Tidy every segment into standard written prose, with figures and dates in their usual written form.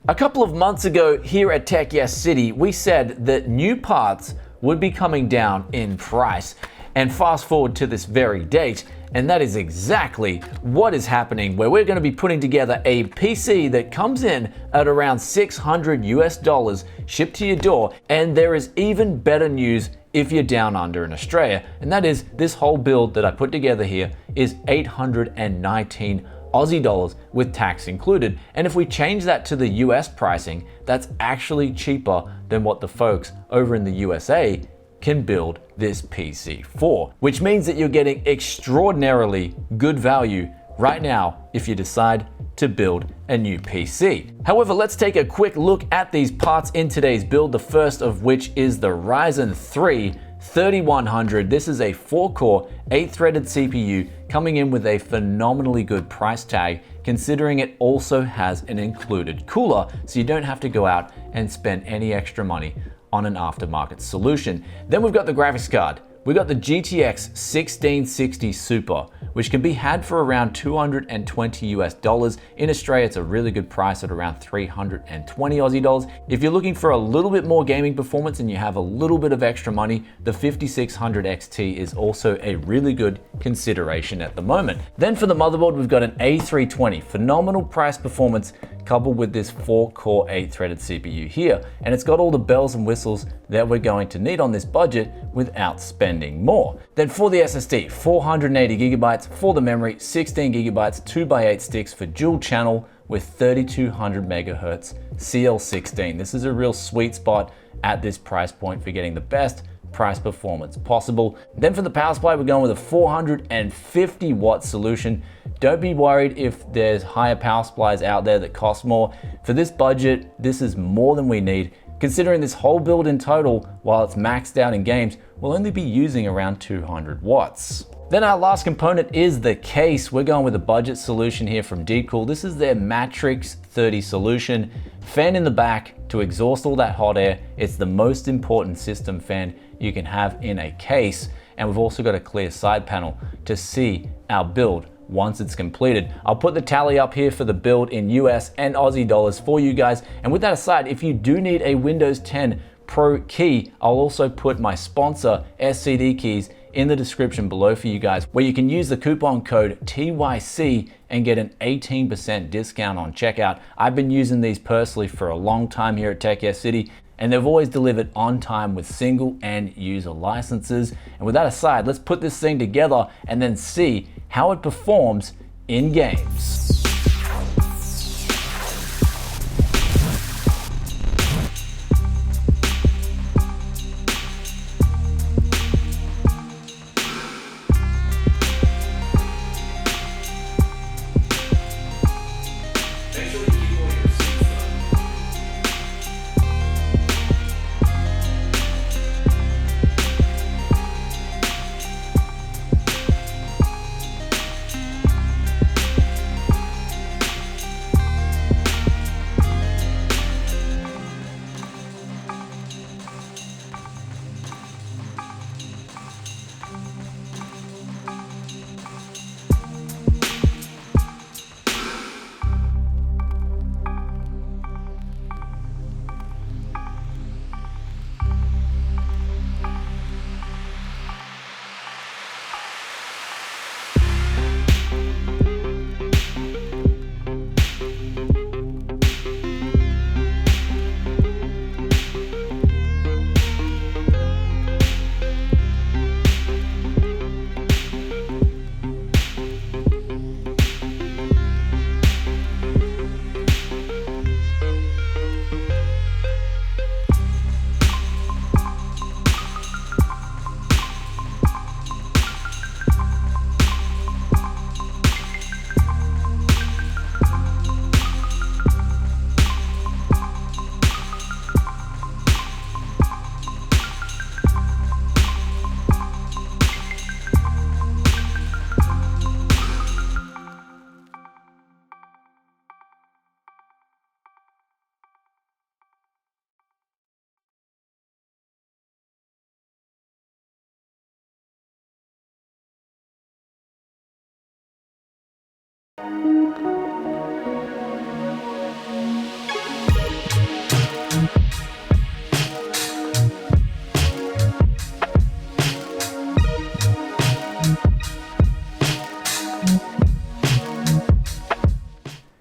A couple of months ago here at Tech Yes City, we said that new parts would be coming down in price. And fast forward to this very date, and that is exactly what is happening, where we're going to be putting together a PC that comes in at around $600 shipped to your door. And there is even better news if you're down under in Australia, and that is this whole build that I put together here is 819 Aussie dollars with tax included. And if we change that to the US pricing, that's actually cheaper than what the folks over in the USA can build this PC for, which means that you're getting extraordinarily good value right now if you decide to build a new PC. However, let's take a quick look at these parts in today's build, the first of which is the Ryzen 3 3100. This is a 4-core, 8-threaded CPU coming in with a phenomenally good price tag, considering it also has an included cooler, so you don't have to go out and spend any extra money on an aftermarket solution. Then we've got the graphics card. We got the GTX 1660 Super, which can be had for around 220 US dollars. In Australia, it's a really good price at around 320 Aussie dollars. If you're looking for a little bit more gaming performance and you have a little bit of extra money, the 5600 XT is also a really good consideration at the moment. Then for the motherboard, we've got an A320, phenomenal price performance coupled with this 4-core 8-threaded CPU here. And it's got all the bells and whistles that we're going to need on this budget without spending more. Then for the SSD, 480 gigabytes for the memory, 16 gigabytes, 2x8 sticks for dual channel with 3200 megahertz CL16. This is a real sweet spot at this price point for getting the best price performance possible. Then for the power supply, we're going with a 450 watt solution. Don't be worried if there's higher power supplies out there that cost more. For this budget, this is more than we need, considering this whole build in total, while it's maxed out in games, will only be using around 200 watts. Then our last component is the case. We're going with a budget solution here from Deepcool. This is their Matrix 30 solution. Fan in the back to exhaust all that hot air. It's the most important system fan you can have in a case. And we've also got a clear side panel to see our build once it's completed. I'll put the tally up here for the build in US and Aussie dollars for you guys. And with that aside, if you do need a Windows 10 Pro key, I'll also put my sponsor SCD keys in the description below for you guys, where you can use the coupon code TYC and get an 18% discount on checkout. I've been using these personally for a long time here at Tech Yes City, and they've always delivered on time with single and user licenses. And with that aside, let's put this thing together and then see how it performs in games.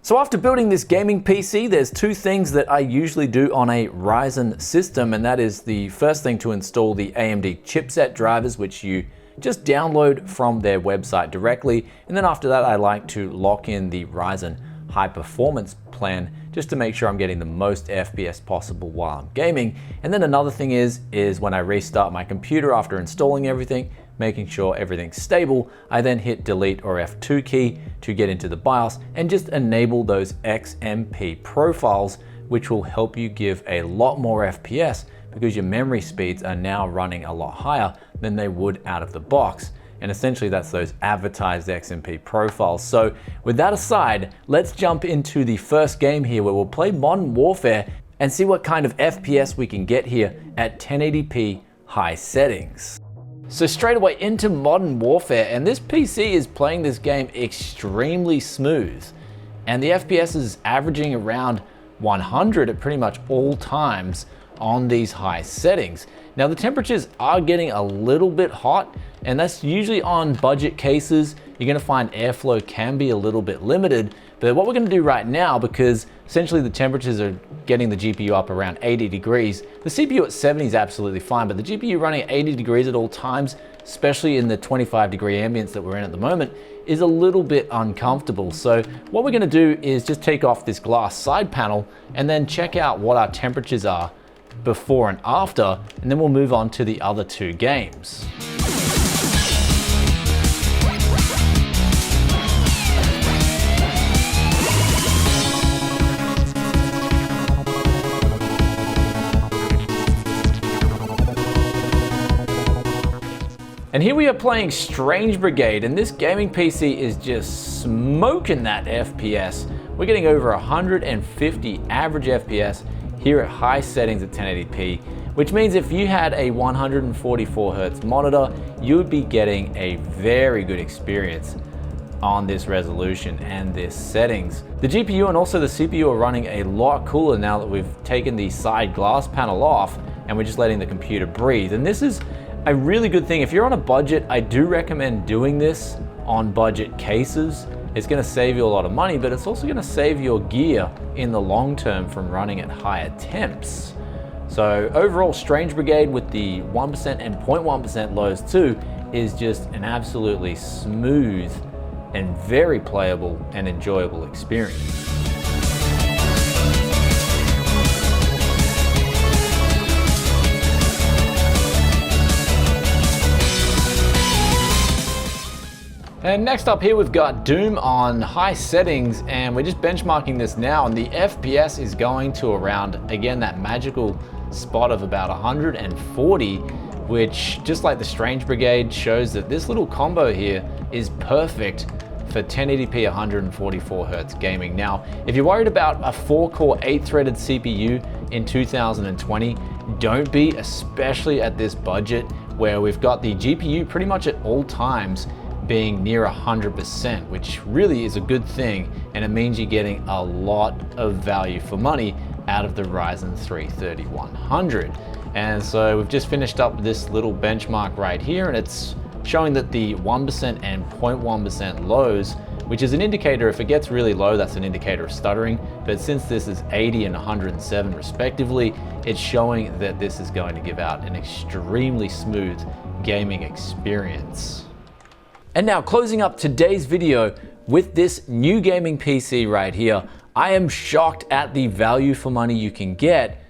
So after building this gaming PC, there's two things that I usually do on a Ryzen system, and that is the first thing to install the AMD chipset drivers, which you just download from their website directly. And then after that, I like to lock in the Ryzen high performance plan just to make sure I'm getting the most FPS possible while I'm gaming. And then another thing is when I restart my computer after installing everything, making sure everything's stable, I then hit delete or F2 key to get into the BIOS and just enable those XMP profiles, which will help you give a lot more FPS because your memory speeds are now running a lot higher than they would out of the box. And essentially that's those advertised XMP profiles. So with that aside, let's jump into the first game here where we'll play Modern Warfare and see what kind of FPS we can get here at 1080p high settings. So straight away into Modern Warfare, and this PC is playing this game extremely smooth. And the FPS is averaging around 100 at pretty much all times on these high settings. Now the temperatures are getting a little bit hot, and that's usually on budget cases. You're gonna find airflow can be a little bit limited, but what we're gonna do right now, because essentially the temperatures are getting the GPU up around 80 degrees, the CPU at 70 is absolutely fine, but the GPU running at 80 degrees at all times, especially in the 25-degree ambience that we're in at the moment, is a little bit uncomfortable. So what we're gonna do is just take off this glass side panel and then check out what our temperatures are before and after, and then we'll move on to the other two games. And here we are playing Strange Brigade, and this gaming PC is just smoking that FPS. We're getting over 150 average FPS here at high settings at 1080p, which means if you had a 144 Hz monitor, you would be getting a very good experience on this resolution and this settings. The GPU and also the CPU are running a lot cooler now that we've taken the side glass panel off and we're just letting the computer breathe. And this is a really good thing. If you're on a budget, I do recommend doing this on budget cases. It's gonna save you a lot of money, but it's also gonna save your gear in the long term from running at higher temps. So overall, Strange Brigade with the 1% and 0.1% lows too is just an absolutely smooth and very playable and enjoyable experience. And next up here we've got Doom on high settings, and we're just benchmarking this now, and the FPS is going to around, again, that magical spot of about 140, which, just like the Strange Brigade, shows that this little combo here is perfect for 1080p 144 Hz gaming. Now, if you're worried about a 4-core 8-threaded CPU in 2020, don't be, especially at this budget where we've got the GPU pretty much at all times being near 100%, which really is a good thing, and it means you're getting a lot of value for money out of the Ryzen 3 3100. And so we've just finished up this little benchmark right here, and it's showing that the 1% and 0.1% lows, which is an indicator, if it gets really low, that's an indicator of stuttering. But since this is 80 and 107 respectively, it's showing that this is going to give out an extremely smooth gaming experience. And now, closing up today's video with this new gaming PC right here, I am shocked at the value for money you can get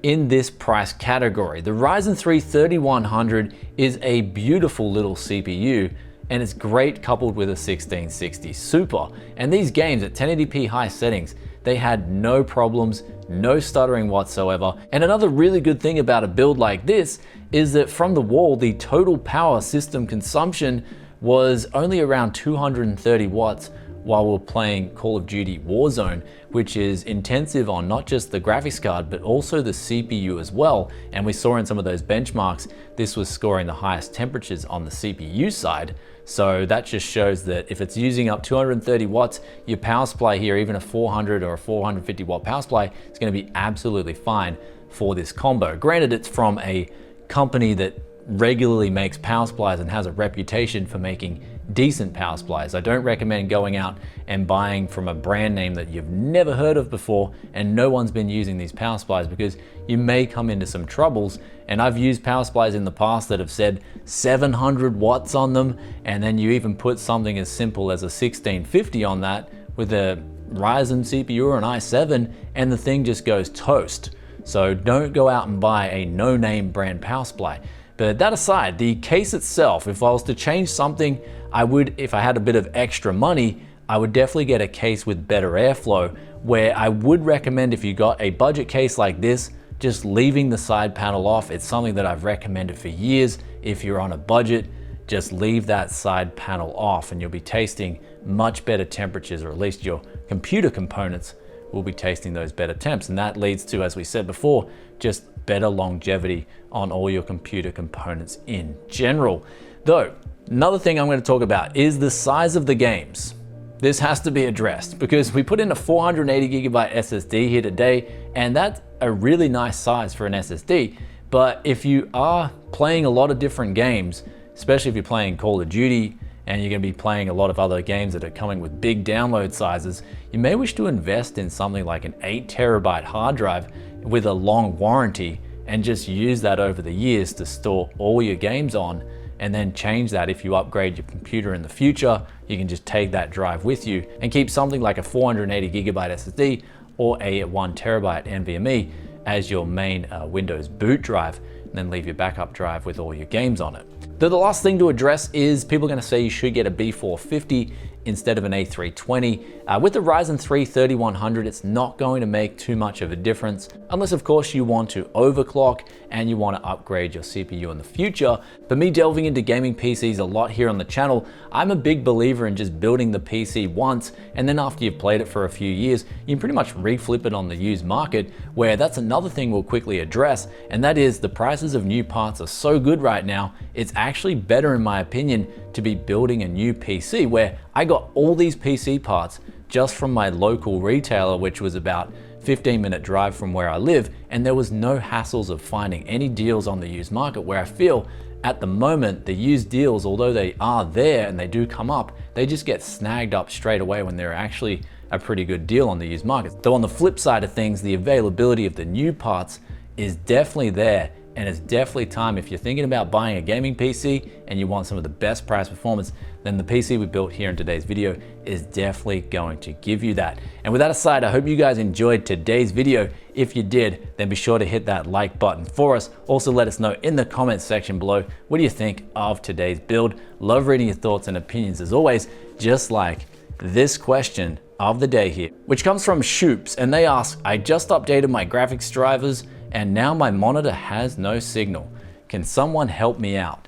in this price category. The Ryzen 3 3100 is a beautiful little CPU, and it's great coupled with a 1660 Super. And these games at 1080p high settings, they had no problems, no stuttering whatsoever. And another really good thing about a build like this is that from the wall, the total power system consumption was only around 230 watts while we're playing Call of Duty Warzone, which is intensive on not just the graphics card, but also the CPU as well. And we saw in some of those benchmarks, this was scoring the highest temperatures on the CPU side. So that just shows that if it's using up 230 watts, your power supply here, even a 400 or a 450 watt power supply, is gonna be absolutely fine for this combo. Granted, it's from a company that regularly makes power supplies and has a reputation for making decent power supplies. I don't recommend going out and buying from a brand name that you've never heard of before and no one's been using these power supplies, because you may come into some troubles. And I've used power supplies in the past that have said 700 watts on them, and then you even put something as simple as a 1650 on that with a Ryzen CPU or an i7, and the thing just goes toast. So don't go out and buy a no-name brand power supply. But that aside, the case itself, if I was to change something, I would, if I had a bit of extra money, I would definitely get a case with better airflow, where I would recommend, if you got a budget case like this, just leaving the side panel off. It's something that I've recommended for years. If you're on a budget, just leave that side panel off and you'll be tasting much better temperatures, or at least your computer components will be tasting those better temps. And that leads to, as we said before, just better longevity on all your computer components in general. Though, another thing I'm going to talk about is the size of the games. This has to be addressed because we put in a 480 gigabyte SSD here today, and that's a really nice size for an SSD. But if you are playing a lot of different games, especially if you're playing Call of Duty and you're going to be playing a lot of other games that are coming with big download sizes, you may wish to invest in something like an 8 terabyte hard drive with a long warranty and just use that over the years to store all your games on, and then change that. If you upgrade your computer in the future, you can just take that drive with you and keep something like a 480 gigabyte SSD or a 1 terabyte NVMe as your main Windows boot drive, and then leave your backup drive with all your games on it. The last thing to address is people are going to say you should get a B450 instead of an A320. With the Ryzen 3 3100, it's not going to make too much of a difference, unless of course you want to overclock and you want to upgrade your CPU in the future. But me delving into gaming PCs a lot here on the channel, I'm a big believer in just building the PC once, and then after you've played it for a few years, you can pretty much reflip it on the used market, where that's another thing we'll quickly address, and that is the prices of new parts are so good right now, it's actually better in my opinion to be building a new PC, where I got all these PC parts just from my local retailer, which was about 15-minute drive from where I live, and there was no hassles of finding any deals on the used market, where I feel at the moment the used deals, although they are there and they do come up, they just get snagged up straight away when they're actually a pretty good deal on the used market. Though on the flip side of things, the availability of the new parts is definitely there, and it's definitely time. If you're thinking about buying a gaming PC and you want some of the best price performance, then the PC we built here in today's video is definitely going to give you that. And with that aside, I hope you guys enjoyed today's video. If you did, then be sure to hit that like button for us. Also, let us know in the comments section below, what do you think of today's build? Love reading your thoughts and opinions as always, just like this question of the day here, which comes from Shoops, and they ask, I just updated my graphics drivers and now my monitor has no signal. Can someone help me out?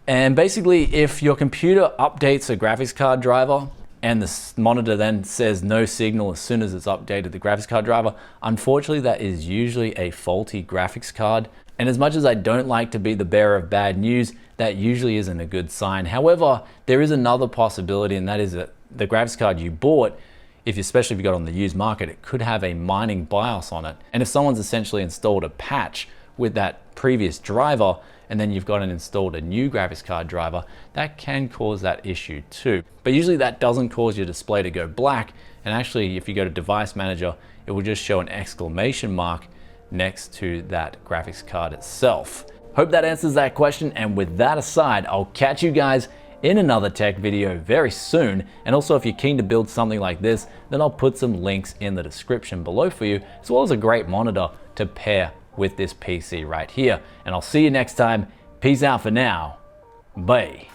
And basically, if your computer updates a graphics card driver and the monitor then says no signal as soon as it's updated the graphics card driver, unfortunately that is usually a faulty graphics card. And as much as I don't like to be the bearer of bad news, that usually isn't a good sign. However, there is another possibility, and that is that the graphics card you bought, especially if you got on the used market, it could have a mining BIOS on it. And if someone's essentially installed a patch with that previous driver, and then you've got and installed a new graphics card driver, that can cause that issue too. But usually that doesn't cause your display to go black. And actually, if you go to Device Manager, it will just show an exclamation mark next to that graphics card itself. Hope that answers that question. And with that aside, I'll catch you guys in another tech video very soon. And also, if you're keen to build something like this, then I'll put some links in the description below for you, as well as a great monitor to pair with this PC right here. And I'll see you next time. Peace out for now. Bye.